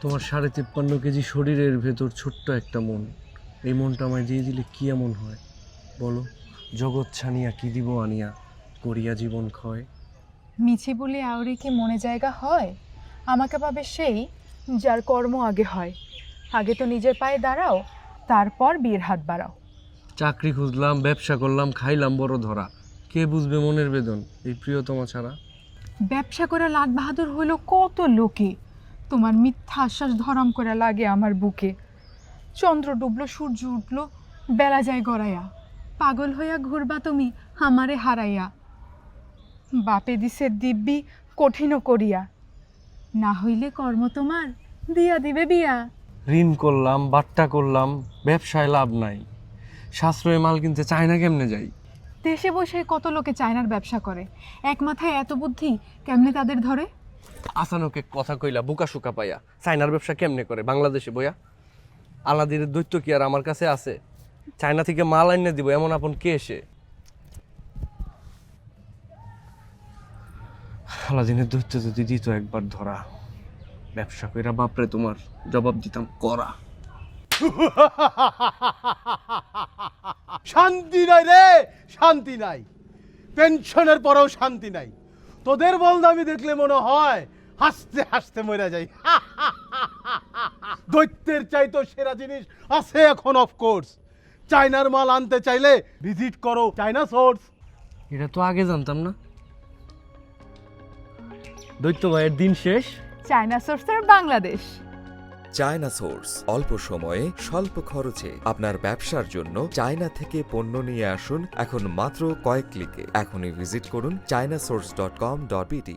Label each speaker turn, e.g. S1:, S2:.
S1: তোমার 53.5 কেজি শরীরের ভেতর ছোট্ট একটা মন, এই মনটা আমায় দিয়ে দিলে কি এমন হয় বলো? জগৎ ছানিয়া কি দিব আনিয়া, করিয়া জীবন ক্ষয়।
S2: মিছি বলে আউরে কি মনে জায়গা হয়? আমাকে পাবে সেই যার কর্ম আগে হয়। আগে তো নিজের পায়ে দাঁড়াও, তারপর বিয়ের হাত বাড়াও।
S1: চাকরি খুঁজলাম, ব্যবসা করলাম, খাইলাম বড় ধরা, কে বুঝবে মনের বেদন এই প্রিয়তমা ছাড়া?
S2: ব্যবসা করে লাট বাহাদুর হইল কত লোকে, তোমার মিথ্যা আশ্বাস ধরাম করে লাগে আমার বুকে। চন্দ্র ডুবলো, সূর্য উঠলো, বেলা যায় গড়াইয়া, পাগল হইয়া ঘুরবা তুমি আমারে হারাইয়া। বাপে দিছে দিব্যি কঠিন করিয়া, না হইলে কর্ম তোমার দিয়া দিবে বিয়া।
S1: ঋণ করলাম, বাট্টা করলাম, ব্যবসায় লাভ নাই, সাশ্রয়ে মাল কিনতে চায়না কেমনে যাই?
S2: দেশে বসে কত লোকে চায়নার ব্যবসা করে, এক মাথায় এত বুদ্ধি কেমনে তাদের ধরে?
S1: আসানোকে কথা কইলা বুকা সুকা পাইয়া চায়নার ব্যবসা কেমনে করে বাংলাদেশে বইয়া? আলাদিনের দৈত্য কি আর আমার কাছে আছে? চায়না থেকে মাল আইনে দিব এমন আপন কে এসে? আলাদিনের দৈত্য যদি দিত একবার ধরা, ব্যবসা কইরা বাপরে তোমার জবাব দিতাম করা।
S3: শান্তি নাই রে, শান্তি নাই। পেনশনের পরেও শান্তি নাই। তোদের বলদামি দেখলে মনে হয় হাসতে হাসতে মরে যাই। দৈত্যের চাইতো সেরা জিনিস আছে এখন অফকোর্স। চায়নার মাল আনতে চাইলে ভিজিট করো চায়না সোর্স।
S1: এটা তো আগে জানতাম না। দৈত্য ভাইয়ের দিন শেষ।
S2: চায়না সোর্সের বাংলাদেশ।
S4: চায়না সোর্স, অল্প সময়ে স্বল্প খরচে আপনার ব্যবসার জন্য চায়না থেকে পণ্য নিয়ে আসুন এখন মাত্র কয়েক ক্লিকে। এখনই ভিজিট করুন chinasource.com.pt।